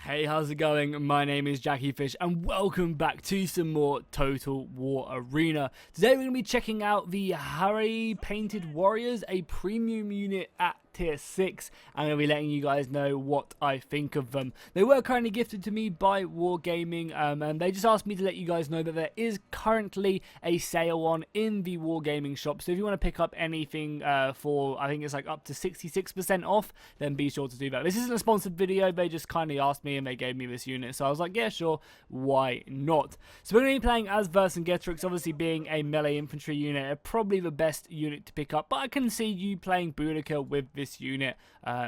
Hey, how's it going? My name is jackiefishhh and welcome back to some more Total War Arena. Today we're going to be checking out the Harii Painted Warriors, a premium unit at tier 6. I'm going to be letting you guys know what I think of them. They were kindly gifted to me by Wargaming, and they just asked me to let you guys know that there is currently a sale on in the Wargaming shop. So if you want to pick up anything for, I think it's like up to 66% off, then be sure to do that. This isn't a sponsored video, they just kindly asked me and they gave me this unit. So I was like, yeah, sure, why not? So we're going to be playing as Vercingetorix, obviously being a melee infantry unit, probably the best unit to pick up. But I can see you playing Boudica with this unit,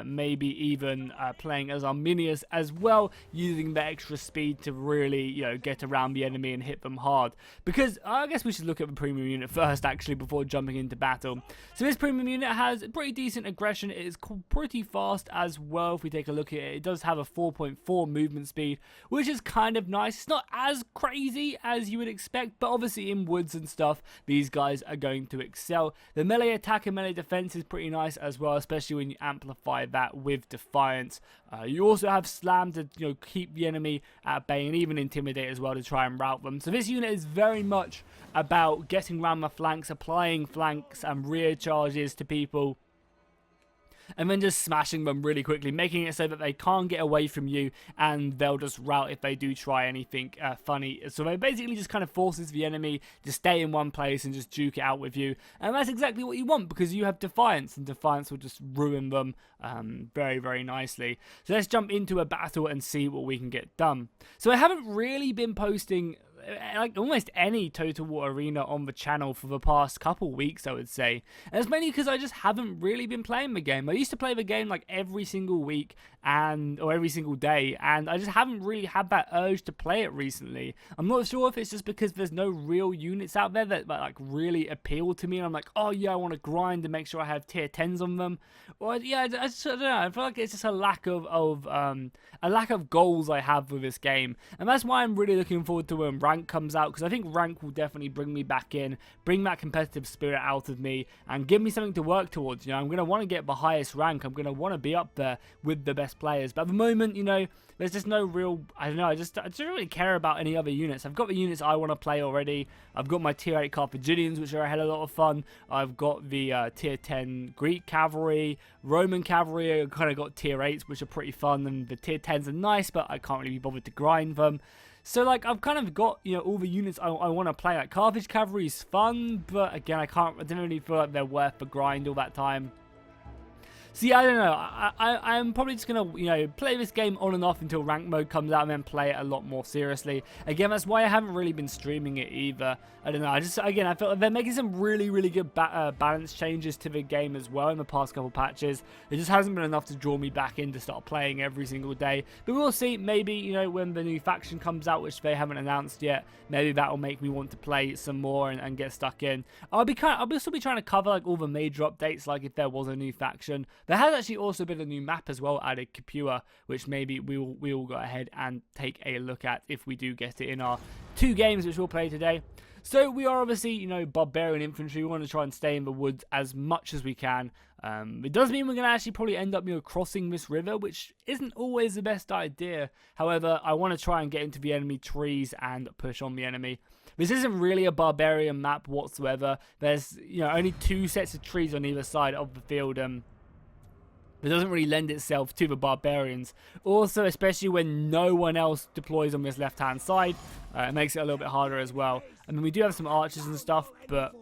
maybe even playing as Arminius as well, using the extra speed to really, you know, get around the enemy and hit them hard. Because I guess we should look at the premium unit first, actually, before jumping into battle. So this premium unit has pretty decent aggression. It is pretty fast as well. If we take a look at it, it does have a 4.4 movement speed, which is kind of nice. It's not as crazy as you would expect, but obviously in woods and stuff, these guys are going to excel. The melee attack and melee defense is pretty nice as well, especially when you amplify that with Defiance. You also have Slam to, you know, keep the enemy at bay and even Intimidate as well to try and rout them. So this unit is very much about getting around the flanks, applying flanks and rear charges to people, and then just smashing them really quickly, making it so that they can't get away from you and they'll just rout if they do try anything funny. So it basically just kind of forces the enemy to stay in one place and just duke it out with you, and that's exactly what you want because you have Defiance, and Defiance will just ruin them very, very nicely. So let's jump into a battle and see what we can get done. So I haven't really been posting like almost any Total War Arena on the channel for the past couple weeks, I would say. And it's mainly because I just haven't really been playing the game. I used to play the game like every single week or every single day, and I just haven't really had that urge to play it recently. I'm not sure if it's just because there's no real units out there that like really appeal to me, and I'm like, oh yeah, I want to grind and make sure I have tier 10s on them. Or yeah, I don't know. I feel like it's just a lack of goals I have with this game, and that's why I'm really looking forward to when rank comes out, because I think rank will definitely bring me back in, bring that competitive spirit out of me, and give me something to work towards. You know, I'm going to want to get the highest rank. I'm going to want to be up there with the best players. But at the moment, you know, there's just no real, I don't know, I just don't really care about any other units. I've got the units I want to play already. I've got my tier 8 Carthaginians, which are a hell of a lot of fun. I've got the tier 10 Greek cavalry, Roman cavalry. I kind of got tier 8s, which are pretty fun, and the tier 10s are nice, but I can't really be bothered to grind them. So, like, I've kind of got, you know, all the units I want to play. Like, Carthage Cavalry is fun, but again, I don't really feel like they're worth the grind all that time. See, I don't know. I'm probably just going to, you know, play this game on and off until rank mode comes out and then play it a lot more seriously. Again, that's why I haven't really been streaming it either. I don't know. I feel like they're making some really, really good balance changes to the game as well in the past couple patches. It just hasn't been enough to draw me back in to start playing every single day. But we'll see. Maybe, you know, when the new faction comes out, which they haven't announced yet, maybe that will make me want to play some more and get stuck in. I'll still be trying to cover like all the major updates, like if there was a new faction. There has actually also been a new map as well added, Capua, which maybe we will go ahead and take a look at if we do get it in our 2 games which we'll play today. So we are obviously, you know, barbarian infantry. We want to try and stay in the woods as much as we can. It does mean we're going to actually probably end up, you know, crossing this river, which isn't always the best idea. However, I want to try and get into the enemy trees and push on the enemy. This isn't really a barbarian map whatsoever. There's, you know, only 2 sets of trees on either side of the field. It doesn't really lend itself to the barbarians. Also, especially when no one else deploys on this left-hand side, it makes it a little bit harder as well. I mean, we do have some archers and stuff, but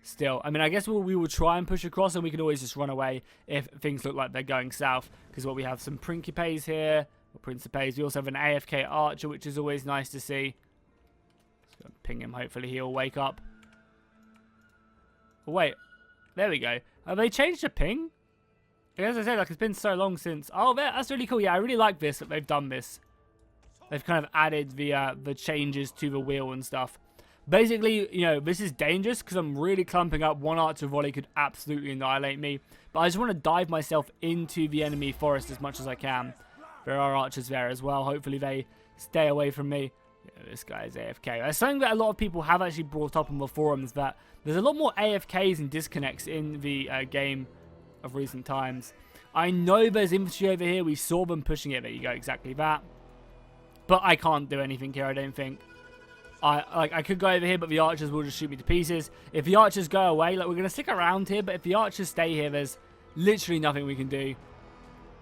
still. I mean, I guess we will try and push across, and we can always just run away if things look like they're going south. Because we have some Principes here, or Principes. We also have an AFK archer, which is always nice to see. Just gonna ping him. Hopefully he'll wake up. Oh, wait. There we go. Have they changed the ping? As I said, like, it's been so long since. Oh, that's really cool. Yeah, I really like this that they've done this. They've kind of added the changes to the wheel and stuff. Basically, you know, this is dangerous because I'm really clumping up. One archer volley could absolutely annihilate me. But I just want to dive myself into the enemy forest as much as I can. There are archers there as well. Hopefully they stay away from me. Yeah, this guy is AFK. That's something that a lot of people have actually brought up on the forums, that there's a lot more AFKs and disconnects in the game of recent times. I know there's infantry over here. We saw them pushing it. There you go, exactly that. But I can't do anything here, I don't think. I could go over here, but the archers will just shoot me to pieces. If the archers go away, like, we're going to stick around here, but if the archers stay here, there's literally nothing we can do.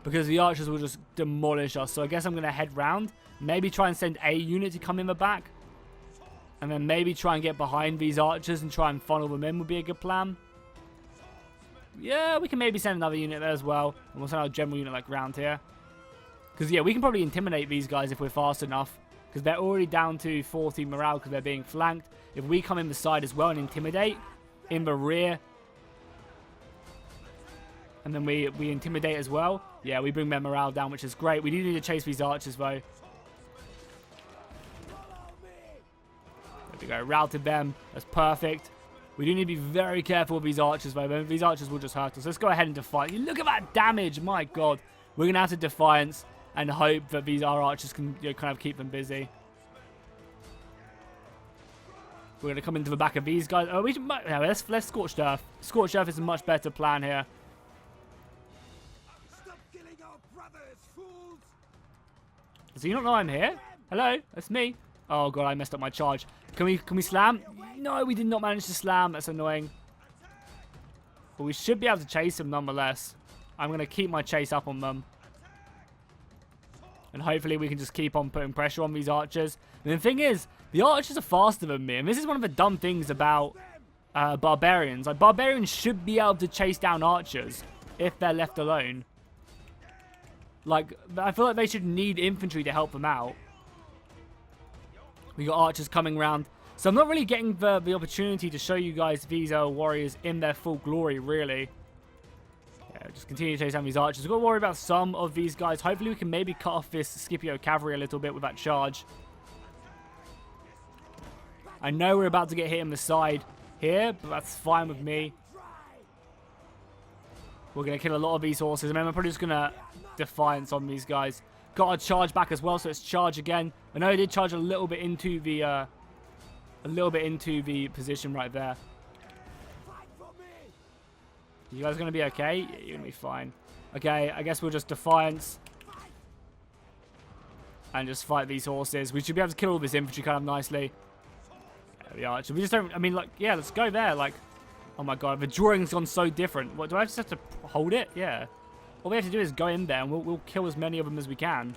Because the archers will just demolish us. So I guess I'm going to head round. Maybe try and send a unit to come in the back. And then maybe try and get behind these archers and try and funnel them in would be a good plan. Yeah, we can maybe send another unit there as well. And we'll send our general unit, like, round here. Because, yeah, we can probably intimidate these guys if we're fast enough. Because they're already down to 40 morale because they're being flanked. If we come in the side as well and intimidate in the rear, and then we intimidate as well, yeah, we bring their morale down, which is great. We do need to chase these archers, though. There we go. Routed them. That's perfect. We do need to be very careful with these archers, though. These archers will just hurt us. Let's go ahead and defiance. Look at that damage. My God. We're going to have to defiance and hope that our archers can, you know, kind of keep them busy. We're going to come into the back of these guys. Oh, let's Scorched Earth. Scorched Earth is a much better plan here. Stop killing our brothers, fools! Does he not know I'm here? Hello, that's me. Oh God, I messed up my charge. Can we slam? No, we did not manage to slam. That's annoying. But we should be able to chase them nonetheless. I'm going to keep my chase up on them. And hopefully we can just keep on putting pressure on these archers. And the thing is, the archers are faster than me. And this is one of the dumb things about barbarians. Like, barbarians should be able to chase down archers if they're left alone. Like, I feel like they should need infantry to help them out. We got archers coming around. So I'm not really getting the opportunity to show you guys these warriors in their full glory, really. Yeah, just continue to chase down these archers. We've got to worry about some of these guys. Hopefully we can maybe cut off this Scipio cavalry a little bit with that charge. I know we're about to get hit in the side here, but that's fine with me. We're going to kill a lot of these horses. I mean, we're probably just going to defiance on these guys. Got to charge back as well, so let's charge again. I know I did charge a little bit into the position right there. You guys going to be okay? Yeah, you're going to be fine. Okay, I guess we'll just defiance. And just fight these horses. We should be able to kill all this infantry kind of nicely. There we are. We just don't... I mean, like, yeah, let's go there. Like, oh my God, the drawing's gone so different. What, do I just have to hold it? Yeah. All we have to do is go in there and we'll kill as many of them as we can.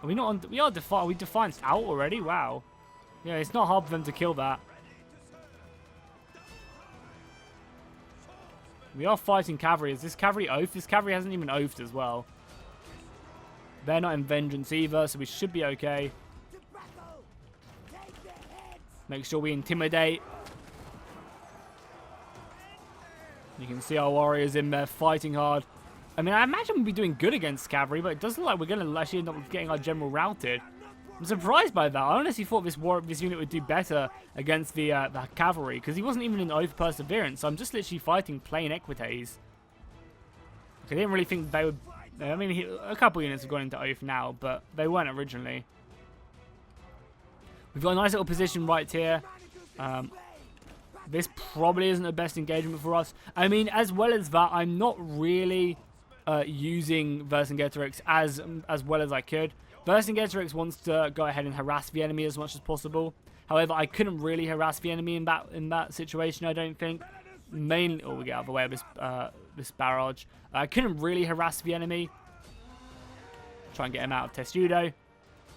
Are we not on... We are we defianced out already? Wow. Yeah, it's not hard for them to kill that. We are fighting cavalry. Is this cavalry oath? This cavalry hasn't even oathed as well. They're not in vengeance either, so we should be okay. Make sure we intimidate. You can see our warriors in there fighting hard. I mean, I imagine we'll be doing good against cavalry, but it doesn't look like we're going to actually end up getting our general routed. I'm surprised by that. I honestly thought this unit would do better against the cavalry, because he wasn't even in oath perseverance. So I'm just literally fighting plain equites. I didn't really think they would... I mean, a couple units have gone into oath now, but they weren't originally. We've got a nice little position right here. This probably isn't the best engagement for us. I mean, as well as that, I'm not really using Vercingetorix as well as I could. Vercingetorix wants to go ahead and harass the enemy as much as possible. However, I couldn't really harass the enemy in that situation, I don't think. Mainly... Oh, we get out of the way of this barrage. I couldn't really harass the enemy. Try and get him out of Testudo.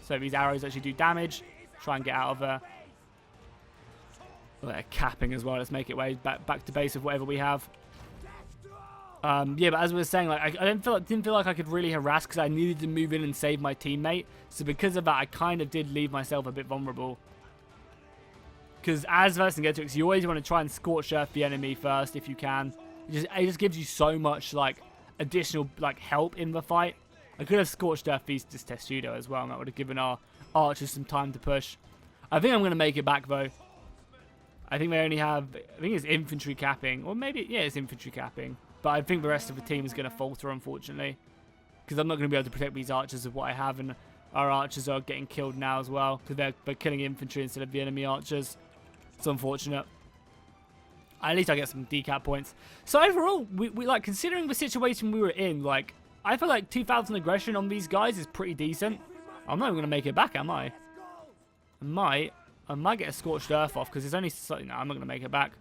So these arrows actually do damage. Try and get out of there. Oh, they're capping as well. Let's make it way back to base with whatever we have. Yeah, but as we were saying, like I didn't feel like I could really harass because I needed to move in and save my teammate. So because of that, I kind of did leave myself a bit vulnerable. Because as Vercingetorix, you always want to try and scorch earth the enemy first if you can. It just gives you so much like additional like help in the fight. I could have scorched earth this Testudo as well, and that would have given our archers some time to push. I think I'm going to make it back though. I think they only have, I think it's infantry capping, or maybe, yeah, it's infantry capping. But I think the rest of the team is going to falter, unfortunately. Because I'm not going to be able to protect these archers with what I have, and our archers are getting killed now as well. Because they're killing infantry instead of the enemy archers. It's unfortunate. At least I get some decap points. So overall, we like, considering the situation we were in, like, I feel like 2,000 aggression on these guys is pretty decent. I'm not even going to make it back, am I? I might get a scorched earth off because it's only... No, I'm not going to make it back.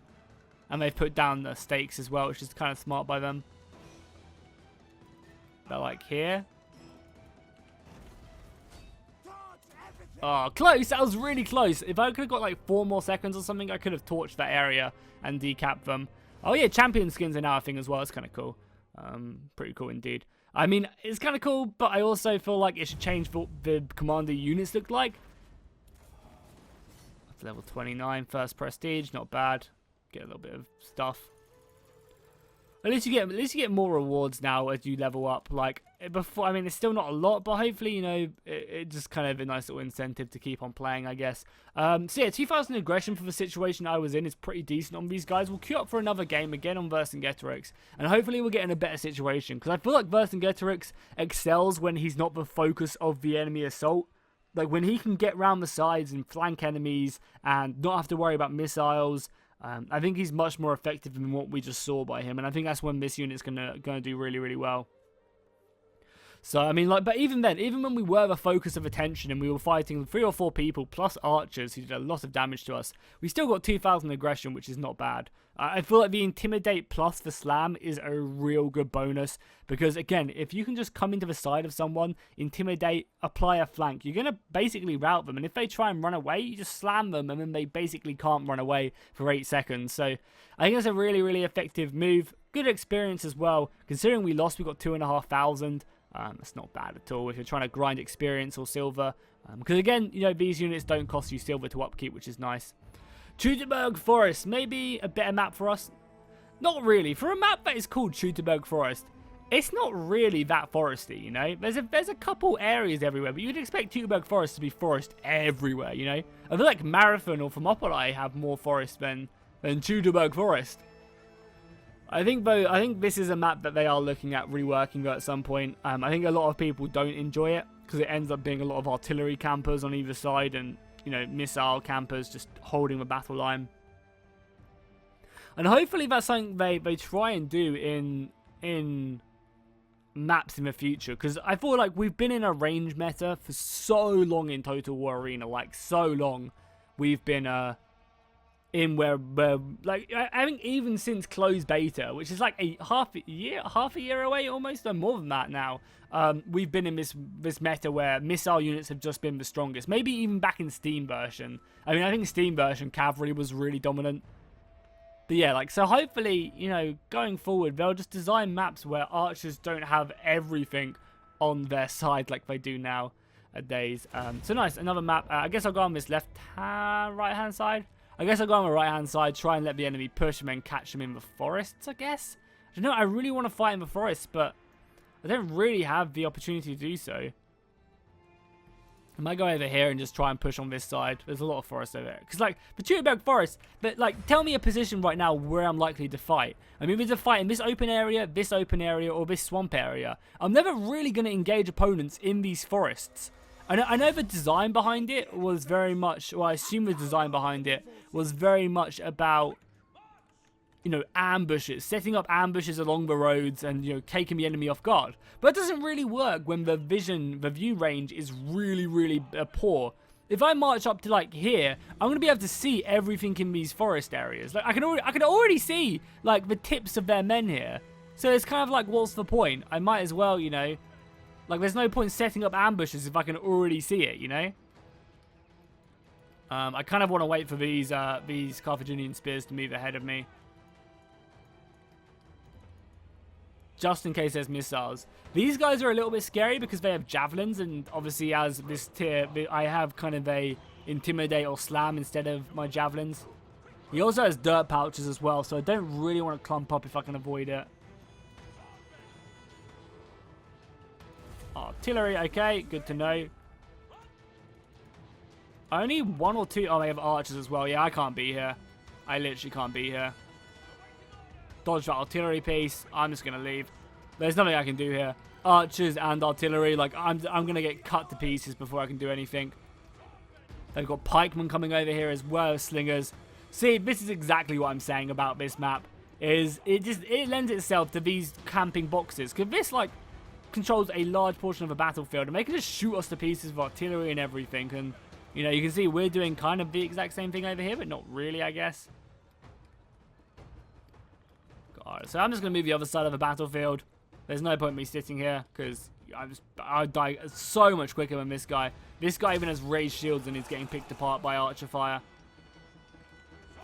And they've put down the stakes as well, which is kind of smart by them. They're like here. Oh, close. That was really close. If I could have got like 4 more seconds or something, I could have torched that area and decapped them. Oh yeah, champion skins are now a thing as well. It's kind of cool. Pretty cool indeed. I mean, it's kind of cool, but I also feel like it should change what the commander units look like. That's level 29, first prestige, not bad. Get a little bit of stuff. At least you get more rewards now as you level up. Like before, I mean, it's still not a lot, but hopefully, you know, it just kind of a nice little incentive to keep on playing, I guess. So yeah, 2,000 aggression for the situation I was in is pretty decent on these guys. We'll queue up for another game again on Vercingetorix, and hopefully we'll get in a better situation, because I feel like Vercingetorix excels when he's not the focus of the enemy assault. Like when he can get round the sides and flank enemies and not have to worry about missiles. I think he's much more effective than what we just saw by him, and I think that's when this unit's gonna do really, really well. So I mean, like, but even then, even when we were the focus of attention and we were fighting 3 or 4 people plus archers who did a lot of damage to us, we still got 2,000 aggression, which is not bad. I feel like the intimidate plus the slam is a real good bonus, because again, if you can just come into the side of someone, intimidate, apply a flank, you're gonna basically rout them, and if they try and run away, you just slam them, and then they basically can't run away for 8 seconds. So I think that's a really, really effective move. Good experience as well, considering we lost, we got 2,500. That's not bad at all if you're trying to grind experience or silver. Because again, you know, these units don't cost you silver to upkeep, which is nice. Teutoburg Forest, maybe a better map for us? Not really. For a map that is called Teutoburg Forest, it's not really that foresty, you know? There's a couple areas everywhere, but you'd expect Teutoburg Forest to be forest everywhere, you know? I feel like Marathon or Thermopylae have more forest than Teutoburg Forest. I think this is a map that they are looking at reworking at some point. I think a lot of people don't enjoy it because it ends up being a lot of artillery campers on either side and, you know, missile campers just holding the battle line. And hopefully that's something they try and do in maps in the future, because I feel like we've been in a range meta for so long in Total War Arena, like so long. We've been in where like I think even since closed beta, which is like half a year away almost, or more than that now, we've been in this meta where missile units have just been the strongest. Maybe even back in Steam version. I mean, I think Steam version cavalry was really dominant. But yeah, like, so hopefully, you know, going forward, they'll just design maps where archers don't have everything on their side like they do nowadays. So nice, another map. I guess I'll go on this right hand side. I guess I'll go on the right-hand side, try and let the enemy push and then catch them in the forests, I guess. I don't know, I really want to fight in the forests, but I don't really have the opportunity to do so. I might go over here and just try and push on this side. There's a lot of forest over there. Because, like, the Teutoburg Forest, but, like, tell me a position right now where I'm likely to fight. I mean, either fight in this open area, or this swamp area. I'm never really going to engage opponents in these forests. I know the design behind it was very much, well, I assume the design behind it was very much about, you know, ambushes, setting up ambushes along the roads and, you know, taking the enemy off guard. But it doesn't really work when the view range is really, really poor. If I march up to, like, here, I'm going to be able to see everything in these forest areas. Like, I can already see, like, the tips of their men here. So it's kind of like, what's the point? I might as well, you know... Like, there's no point setting up ambushes if I can already see it, you know? I kind of want to wait for these Carthaginian spears to move ahead of me. Just in case there's missiles. These guys are a little bit scary because they have javelins, and obviously as this tier, I have kind of a intimidate or slam instead of my javelins. He also has dirt pouches as well, so I don't really want to clump up if I can avoid it. Artillery, okay, good to know. Only 1 or 2. Oh, they have archers as well. Yeah, I can't be here. I literally can't be here. Dodge that artillery piece. I'm just going to leave. There's nothing I can do here. Archers and artillery. Like, I'm going to get cut to pieces before I can do anything. They've got pikemen coming over here as well as slingers. See, this is exactly what I'm saying about this map. Is it lends itself to these camping boxes. Because this, like... controls a large portion of a battlefield, and they can just shoot us to pieces with artillery and everything. And, you know, you can see we're doing kind of the exact same thing over here, but not really, I guess. God, so I'm just going to move the other side of the battlefield. There's no point in me sitting here, because I die so much quicker than this guy. This guy even has raised shields and he's getting picked apart by archer fire.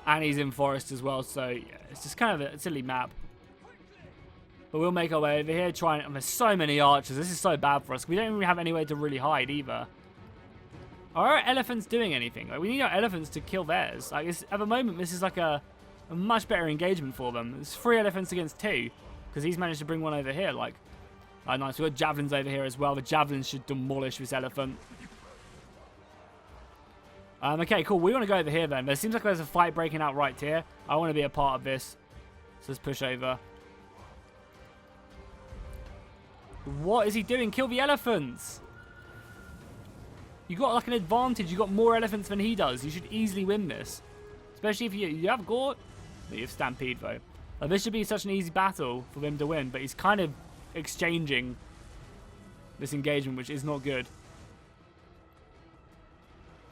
And he's in forest as well, so yeah, it's just kind of a silly map. But we'll make our way over here, trying. And there's so many archers. This is so bad for us. We don't even have anywhere to really hide either. Are our elephants doing anything? Like, we need our elephants to kill theirs. Like, at the moment, this is like a much better engagement for them. It's 3 elephants against 2, because he's managed to bring one over here. Like, oh, nice. We've got javelins over here as well. The javelins should demolish this elephant. Okay, cool. We want to go over here then. There seems like there's a fight breaking out right here. I want to be a part of this. So let's push over. What is he doing? Kill the elephants! You got like an advantage. You got more elephants than he does. You should easily win this. Especially if you have Gort. You have Stampede though. This should be such an easy battle for him to win. But he's kind of exchanging this engagement, which is not good.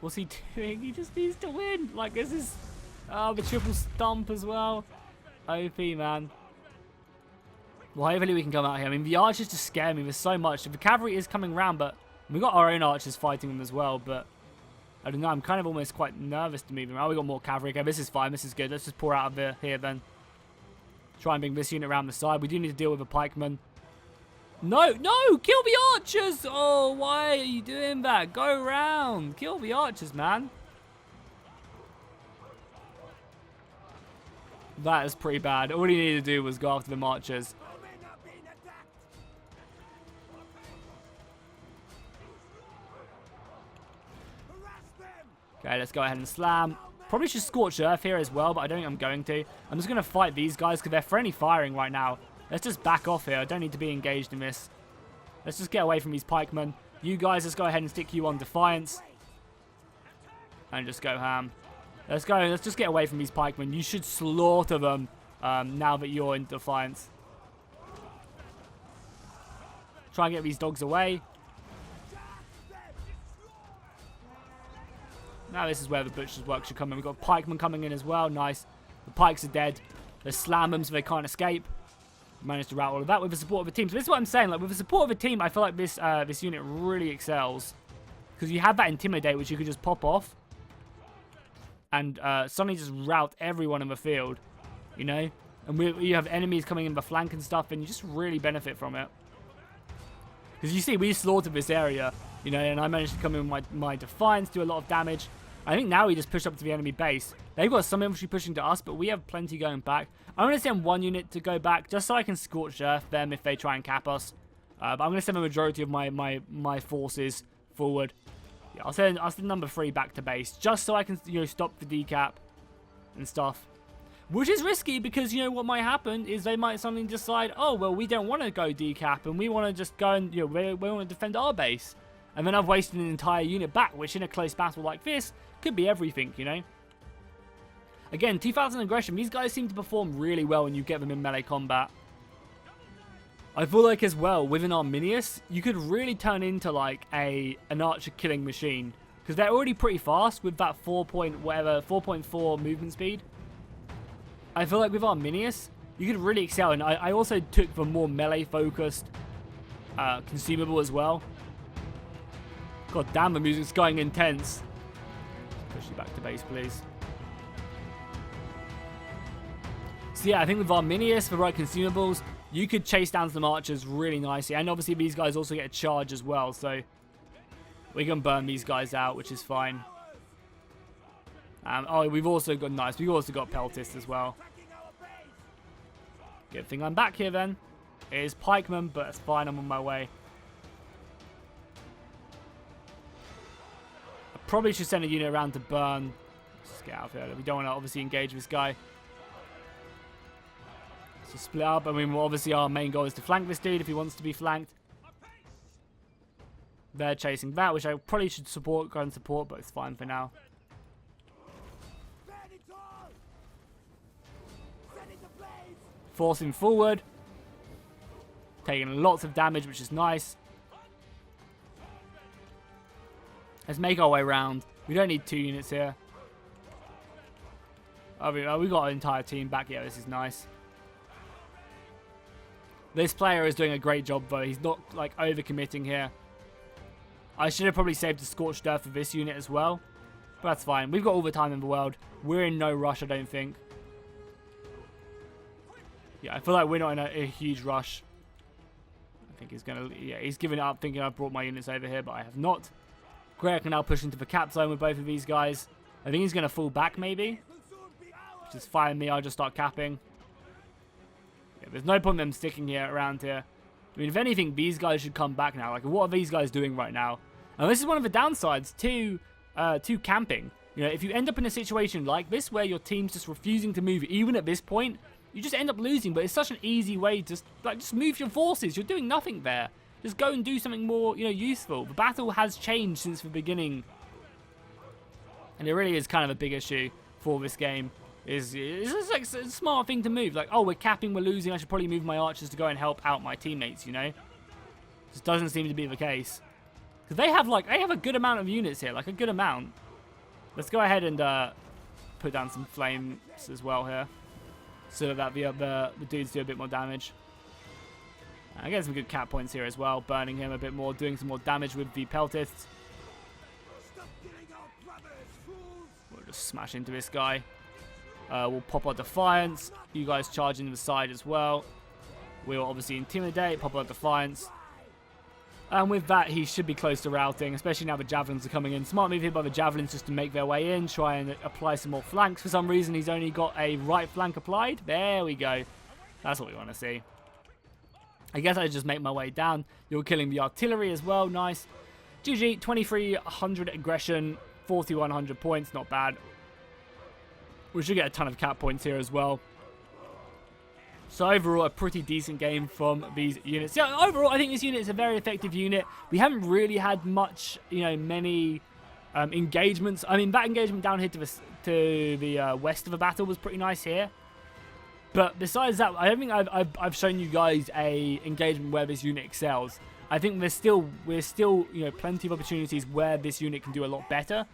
What's he doing? He just needs to win. Like, this is... Oh, the triple stomp as well. OP, man. Well, hopefully we can come out here. I mean, the archers just scare me. There's so much. The cavalry is coming round, but we've got our own archers fighting them as well. But I don't know. I'm kind of almost quite nervous to move them around. We got more cavalry. Okay, this is fine. This is good. Let's just pour out of here then. Try and bring this unit around the side. We do need to deal with a pikeman. No, no! Kill the archers! Oh, why are you doing that? Go round. Kill the archers, man. That is pretty bad. All he needed to do was go after the archers. Okay, let's go ahead and slam. Probably should scorch earth here as well, but I don't think I'm going to. I'm just going to fight these guys because they're friendly firing right now. Let's just back off here. I don't need to be engaged in this. Let's just get away from these pikemen. You guys, let's go ahead and stick you on defiance. And just go ham. Let's go. Let's just get away from these pikemen. You should slaughter them now that you're in defiance. Try and get these dogs away. Now this is where the butcher's work should come in. We've got pikemen coming in as well. Nice. The pikes are dead. Let's slam them so they can't escape. Managed to rout all of that with the support of a team. So this is what I'm saying. Like, with the support of a team, I feel like this this unit really excels. Because you have that Intimidate, which you could just pop off. And suddenly just rout everyone in the field. You know? And you have enemies coming in the flank and stuff, and you just really benefit from it. Because you see, we slaughtered this area. You know, and I managed to come in with my Defiance, do a lot of damage. I think now we just push up to the enemy base. They've got some infantry pushing to us, but we have plenty going back. I'm going to send one unit to go back, just so I can Scorch Earth them if they try and cap us. But I'm going to send the majority of my forces forward. Yeah, I'll send number 3 back to base, just so I can, you know, stop the decap and stuff. Which is risky because, you know, what might happen is they might suddenly decide, oh, well, we don't want to go decap, and we want to just go and, you know, we want to defend our base. And then I've wasted an entire unit back, which in a close battle like this could be everything, you know. Again, 2000 aggression, these guys seem to perform really well when you get them in melee combat. I feel like as well, with an Arminius, you could really turn into like an archer killing machine. Because they're already pretty fast with that 4.4 movement speed. I feel like with Arminius, you could really excel. And I also took the more melee focused consumable as well. God damn, the music's going intense. Push you back to base, please. So yeah, I think with Arminius, the right consumables, you could chase down some archers really nicely. And obviously these guys also get a charge as well, so we can burn these guys out, which is fine. Oh, we've also got nice. We've also got Peltist as well. Good thing I'm back here then. It is pikemen, but it's fine. I'm on my way. I probably should send a unit around to burn. Let's get out of here. We don't want to obviously engage this guy. So split up. I mean, well, obviously our main goal is to flank this dude if he wants to be flanked. They're chasing that, which I probably should go and support, but it's fine for now. Forcing forward. Taking lots of damage, which is nice. Let's make our way around. We don't need 2 units here. Oh, we got an entire team back. Yeah, this is nice. This player is doing a great job, though. He's not, like, overcommitting here. I should have probably saved the Scorched Earth for this unit as well. But that's fine. We've got all the time in the world. We're in no rush, I don't think. Yeah, I feel like we're not in a huge rush. I think he's going to... Yeah, he's giving it up, thinking I've brought my units over here, but I have not. Greg can now push into the cap zone with both of these guys. I think he's going to fall back, maybe. Just fire me, I'll just start capping. Yeah, there's no point in them sticking here around here. I mean, if anything, these guys should come back now. Like, what are these guys doing right now? And this is one of the downsides to camping. You know, if you end up in a situation like this where your team's just refusing to move, even at this point, you just end up losing. But it's such an easy way to just move your forces. You're doing nothing there. Just go and do something more, you know, useful. The battle has changed since the beginning. And it really is kind of a big issue for this game. It's just like a smart thing to move. Like, oh, we're capping, we're losing. I should probably move my archers to go and help out my teammates, you know? Just doesn't seem to be the case. Because they have a good amount of units here. Like, a good amount. Let's go ahead and put down some flames as well here. So that the dudes do a bit more damage. I get some good cap points here as well. Burning him a bit more, doing some more damage with the peltists. We'll just smash into this guy. We'll pop our Defiance. You guys charge into the side as well. We'll obviously intimidate, pop our Defiance. And with that, he should be close to routing, especially now the Javelins are coming in. Smart move here by the Javelins just to make their way in, try and apply some more flanks. For some reason, he's only got a right flank applied. There we go. That's what we want to see. I guess I just make my way down. You're killing the artillery as well. Nice. GG, 2300 aggression, 4100 points. Not bad. We should get a ton of cap points here as well. So overall, a pretty decent game from these units. Yeah, overall, I think this unit is a very effective unit. We haven't really had much, you know, many engagements. I mean, that engagement down here to the west of the battle was pretty nice here. But besides that, I don't think I've shown you guys a engagement where this unit excels. I think we're still, you know, plenty of opportunities where this unit can do a lot better.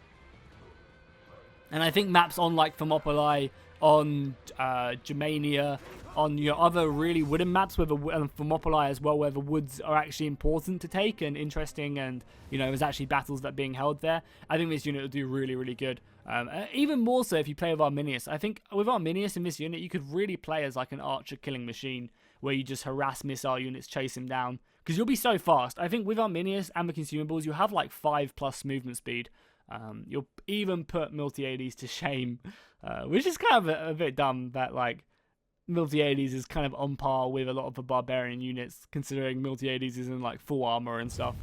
And I think maps on like Thermopylae, on Germania, on your other really wooden maps with Thermopylae as well, where the woods are actually important to take and interesting, and you know there's actually battles that are being held there. I think this unit will do really, really good. Even more so if you play with Arminius. I think with Arminius in this unit, you could really play as like an archer killing machine, where you just harass missile units, chase him down, because you'll be so fast. I think with Arminius and the consumables, you have like 5+ movement speed. You'll even put Miltiades to shame, which is kind of a bit dumb that like Miltiades is kind of on par with a lot of the barbarian units, considering Miltiades is in like full armor and stuff.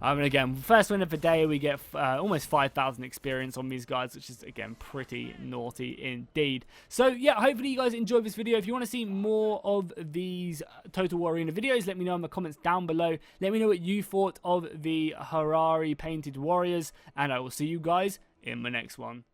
And again, first win of the day, we get almost 5,000 experience on these guys, which is, again, pretty naughty indeed. So, yeah, hopefully you guys enjoyed this video. If you want to see more of these Total War Arena videos, let me know in the comments down below. Let me know what you thought of the Harii Painted Warriors, and I will see you guys in the next one.